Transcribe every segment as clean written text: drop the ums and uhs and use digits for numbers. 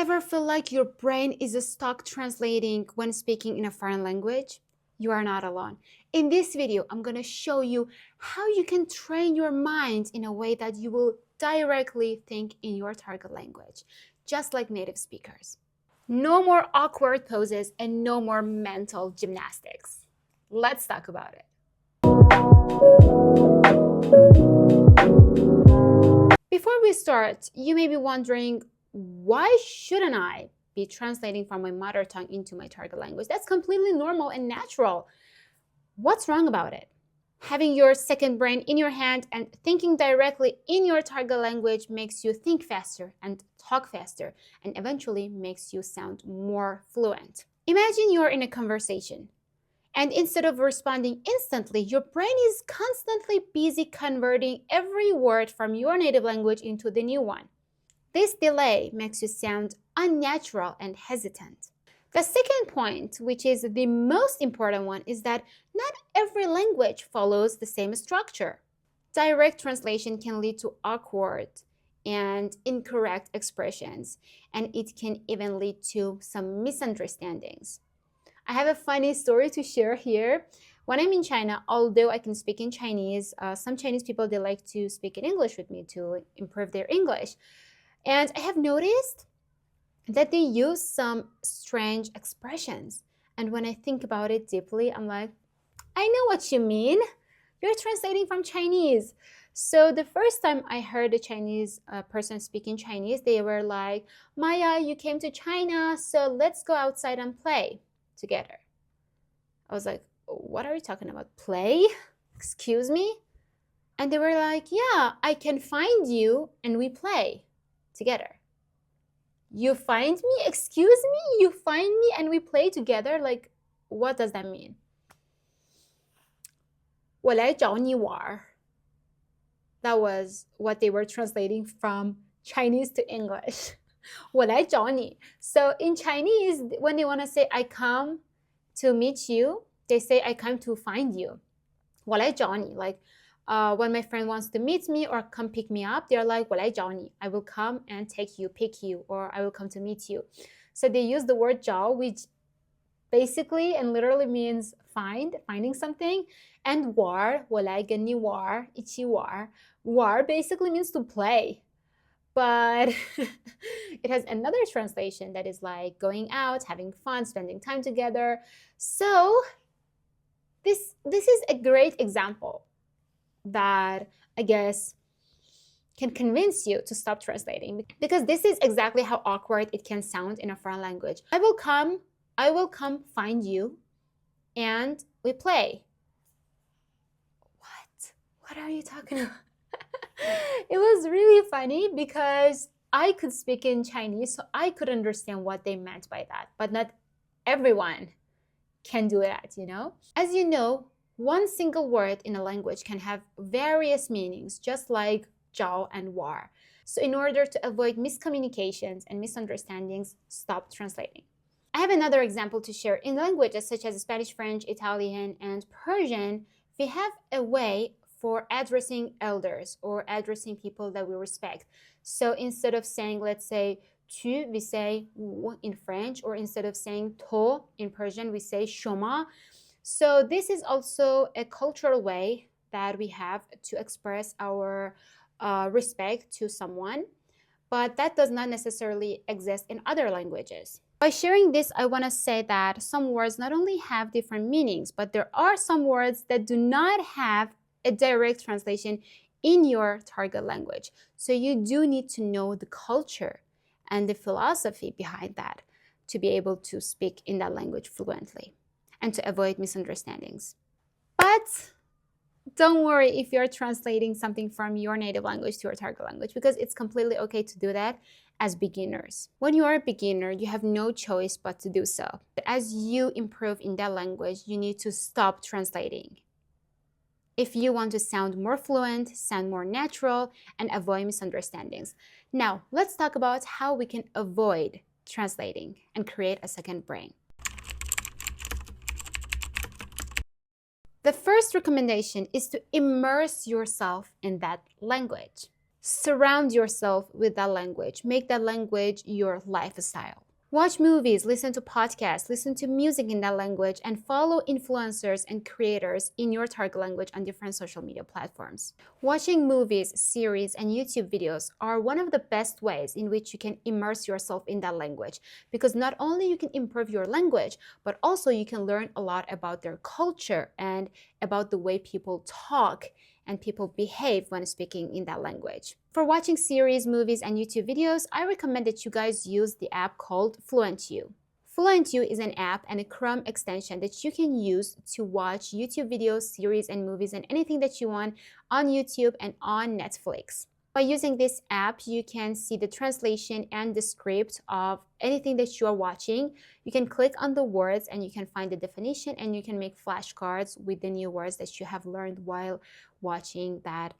Ever feel like your brain is stuck translating when speaking in a foreign language? You are not alone. In this video, I'm going to show you how you can train your mind in a way that you will directly think in your target language, just like native speakers. No more awkward poses and no more mental gymnastics. Let's talk about it. Before we start, you may be wondering, why shouldn't I be translating from my mother tongue into my target language? That's completely normal and natural. What's wrong about it? Having your second brain in your hand and thinking directly in your target language makes you think faster and talk faster, and eventually makes you sound more fluent. Imagine you're in a conversation, and instead of responding instantly, your brain is constantly busy converting every word from your native language into the new one. This delay makes you sound unnatural and hesitant. The second point, which is the most important one, is that not every language follows the same structure. Direct translation can lead to awkward and incorrect expressions, and it can even lead to some misunderstandings. I have a funny story to share here. When I'm in China, although I can speak in Chinese, some Chinese people, they like to speak in English with me to improve their English. And I have noticed that they use some strange expressions. And when I think about it deeply, I'm like, I know what you mean. You're translating from Chinese. So the first time I heard a Chinese person speaking Chinese, they were like, Maya, you came to China, so let's go outside and play together. I was like, what are you talking about? Play? Excuse me? And they were like, yeah, I can find you and we play together. You find me? Excuse me? You find me and we play together? Like, what does that mean? 我来找你玩. That was what they were translating from Chinese to English. 我来找你. So in Chinese, when they want to say I come to meet you, they say I come to find you. 我来找你. Like, when my friend wants to meet me or come pick me up, they're like, 我来找你. I will come and take you, pick you, or I will come to meet you. So they use the word 找, which basically and literally means finding something. And 玩, 我来跟你玩, 一起玩. 玩 basically means to play. But it has another translation that is like going out, having fun, spending time together. So this is a great example that I guess can convince you to stop translating, because this is exactly how awkward it can sound in a foreign language. I will come find you and we play. What are you talking about? It was really funny because I could speak in Chinese, so I could understand what they meant by that, but not everyone can do that, you know? As you know, one single word in a language can have various meanings, just like 找 and 玩. So in order to avoid miscommunications and misunderstandings, stop translating. I have another example to share. In languages such as Spanish, French, Italian, and Persian, we have a way for addressing elders or addressing people that we respect. So instead of saying, let's say, tu, we say wu in French, or instead of saying to in Persian, we say shoma. So this is also a cultural way that we have to express our respect to someone, but that does not necessarily exist in other languages. By sharing this, I want to say that some words not only have different meanings, but there are some words that do not have a direct translation in your target language. So you do need to know the culture and the philosophy behind that to be able to speak in that language fluently and to avoid misunderstandings. But don't worry if you're translating something from your native language to your target language, because it's completely okay to do that as beginners. When you are a beginner, you have no choice but to do so. But as you improve in that language, you need to stop translating if you want to sound more fluent, sound more natural, and avoid misunderstandings. Now, let's talk about how we can avoid translating and create a second brain. The first recommendation is to immerse yourself in that language. Surround yourself with that language. Make that language your lifestyle. Watch movies, listen to podcasts, listen to music in that language, and follow influencers and creators in your target language on different social media platforms. Watching movies, series, and YouTube videos are one of the best ways in which you can immerse yourself in that language, because not only you can improve your language, but also you can learn a lot about their culture and about the way people talk and people behave when speaking in that language. For watching series, movies, and YouTube videos, I recommend that you guys use the app called FluentU. FluentU is an app and a Chrome extension that you can use to watch YouTube videos, series, and movies, and anything that you want on YouTube and on Netflix. By using this app, you can see the translation and the script of anything that you are watching. You can click on the words and you can find the definition, and you can make flashcards with the new words that you have learned while watching that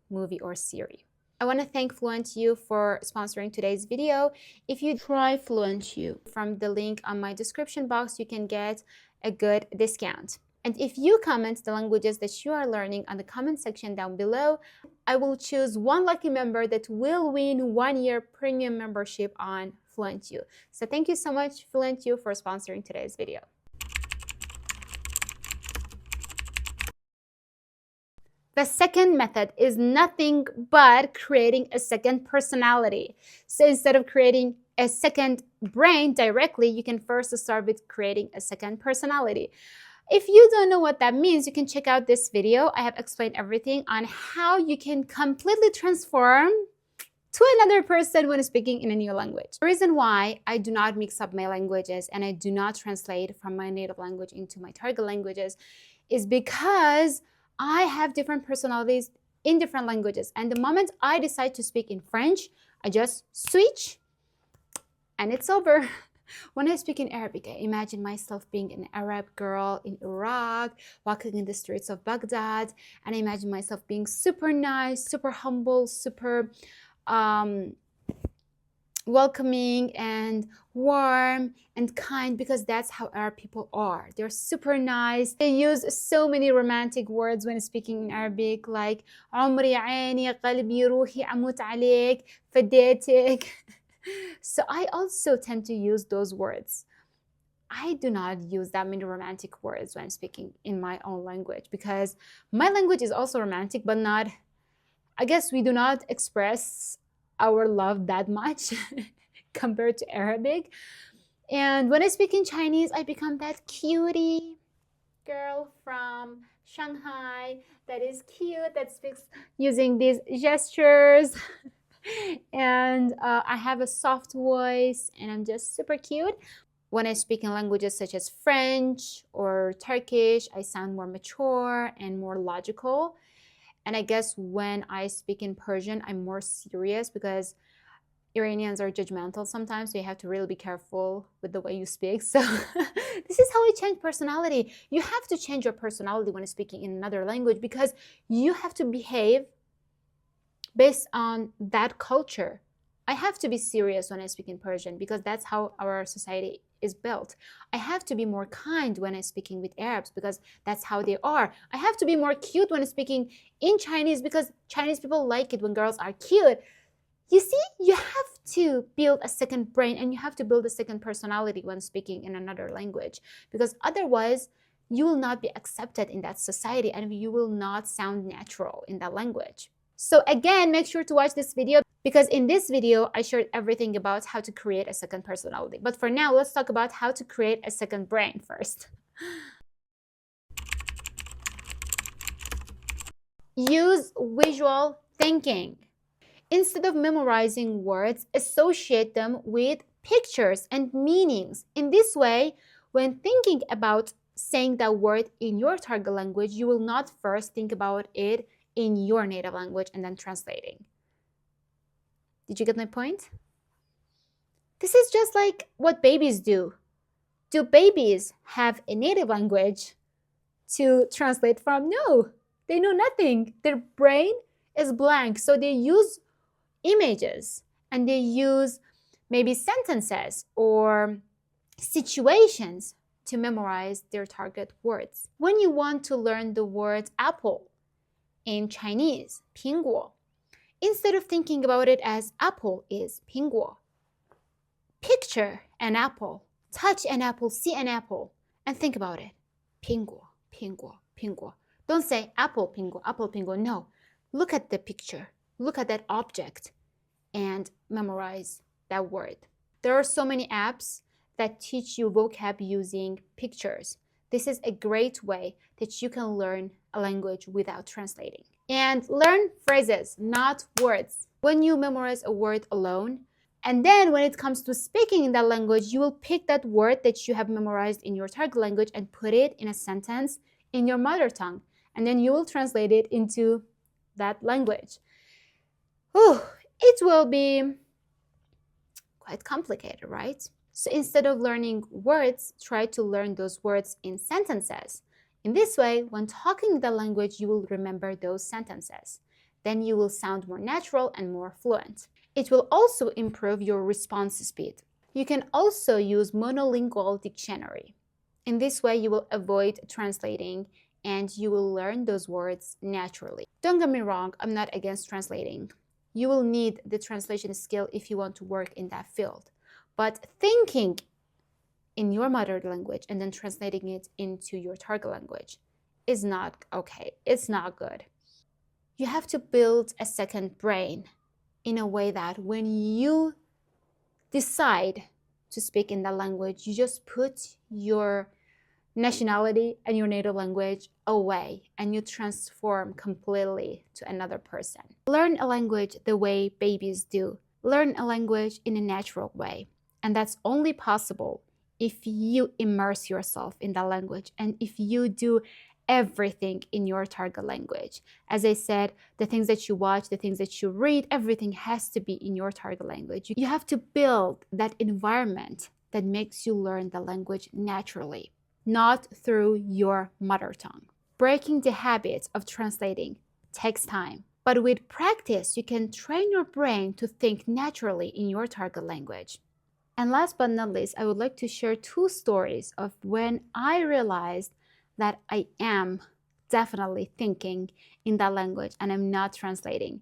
movie or series. I want to thank FluentU for sponsoring today's video. If you try FluentU from the link on my description box, you can get a good discount. And if you comment the languages that you are learning on the comment section down below, I will choose one lucky member that will win 1 year premium membership on FluentU. So thank you so much, FluentU, for sponsoring today's video. The second method is nothing but creating a second personality. So instead of creating a second brain directly, you can first start with creating a second personality. If you don't know what that means, you can check out this video. I have explained everything on how you can completely transform to another person when speaking in a new language. The reason why I do not mix up my languages and I do not translate from my native language into my target languages is because I have different personalities in different languages. And the moment I decide to speak in French, I just switch and it's over. When I speak in Arabic, I imagine myself being an Arab girl in Iraq, walking in the streets of Baghdad, and I imagine myself being super nice, super humble, super welcoming and warm and kind, because that's how Arab people are. They're super nice. They use so many romantic words when speaking in Arabic, like عمري عيني قلبي روحي أموت عليك فديتك. So I also tend to use those words. I do not use that many romantic words when speaking in my own language, because my language is also romantic, but not, I guess we do not express our love that much compared to Arabic. And when I speak in Chinese, I become that cutie girl from Shanghai that is cute, that speaks using these gestures. And I have a soft voice and I'm just super cute. When I speak in languages such as French or Turkish, I sound more mature and more logical. And I guess when I speak in Persian, I'm more serious, because Iranians are judgmental sometimes, so you have to really be careful with the way you speak. So this is how I change personality. You have to change your personality when speaking in another language, because you have to behave based on that culture. I have to be serious when I speak in Persian, because that's how our society is built. I have to be more kind when I'm speaking with Arabs, because that's how they are. I have to be more cute when speaking in Chinese, because Chinese people like it when girls are cute. You see, you have to build a second brain and you have to build a second personality when speaking in another language, because otherwise you will not be accepted in that society and you will not sound natural in that language. So again, make sure to watch this video, because in this video, I shared everything about how to create a second personality. But for now, let's talk about how to create a second brain first. Use visual thinking. Instead of memorizing words, associate them with pictures and meanings. In this way, when thinking about saying that word in your target language, you will not first think about it in your native language and then translating. Did you get my point? This is just like what babies do. Do babies have a native language to translate from? No, they know nothing. Their brain is blank. So they use images and they use maybe sentences or situations to memorize their target words. When you want to learn the word apple in Chinese, 苹果, Instead of thinking about it as apple is 苹果, picture an apple, touch an apple, see an apple, and think about it. 苹果, 苹果, 苹果. Don't say apple, 苹果, apple, 苹果. No. Look at the picture. Look at that object and memorize that word. There are so many apps that teach you vocab using pictures. This is a great way that you can learn a language without translating. And learn phrases, not words. When you memorize a word alone, and then when it comes to speaking in that language, you will pick that word that you have memorized in your target language and put it in a sentence in your mother tongue. And then you will translate it into that language. Whew, it will be quite complicated, right? So instead of learning words, try to learn those words in sentences. In this way, when talking the language, you will remember those sentences. Then you will sound more natural and more fluent. It will also improve your response speed. You can also use monolingual dictionary. In this way, you will avoid translating and you will learn those words naturally. Don't get me wrong, I'm not against translating. You will need the translation skill if you want to work in that field. But thinking in your mother language and then translating it into your target language is not okay. It's not good. You have to build a second brain in a way that when you decide to speak in that language, you just put your nationality and your native language away and you transform completely to another person. Learn a language the way babies do. Learn a language in a natural way. And that's only possible if you immerse yourself in that language and if you do everything in your target language. As I said, the things that you watch, the things that you read, everything has to be in your target language. You have to build that environment that makes you learn the language naturally, not through your mother tongue. Breaking the habit of translating takes time, but with practice, you can train your brain to think naturally in your target language. And last but not least, I would like to share 2 stories of when I realized that I am definitely thinking in that language and I'm not translating.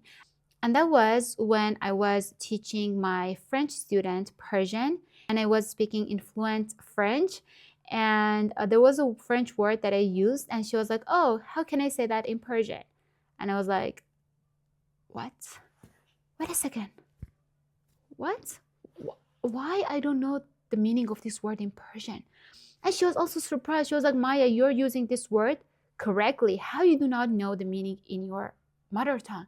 And that was when I was teaching my French student Persian and I was speaking in fluent French. And there was a French word that I used and she was like, oh, how can I say that in Persian? And I was like, what? Wait a second. What? Why I don't know the meaning of this word in Persian? And she was also surprised. She was like, Maya, you're using this word correctly. How you do not know the meaning in your mother tongue?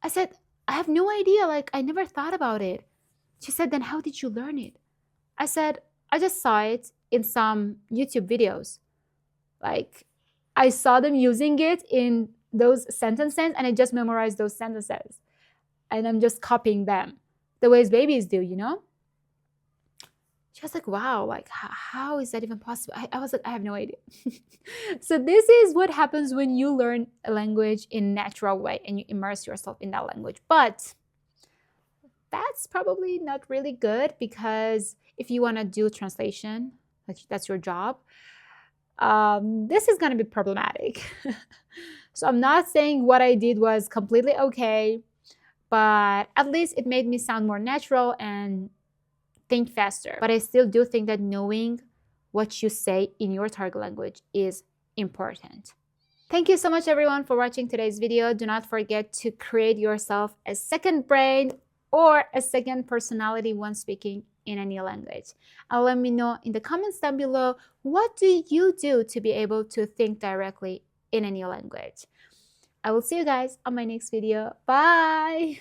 I said, I have no idea. Like, I never thought about it. She said, then how did you learn it? I said, I just saw it in some YouTube videos. Like, I saw them using it in those sentences and I just memorized those sentences. And I'm just copying them the ways babies do, you know? She was like, wow, like, how is that even possible? I was like, I have no idea. So this is what happens when you learn a language in a natural way and you immerse yourself in that language. But that's probably not really good because if you want to do translation, that's your job, this is going to be problematic. So I'm not saying what I did was completely okay, but at least it made me sound more natural and think faster. But I still do think that knowing what you say in your target language is important. Thank you so much everyone for watching today's video. Do not forget to create yourself a second brain or a second personality when speaking in a new language. And let me know in the comments down below, what do you do to be able to think directly in a new language? I will see you guys on my next video. Bye!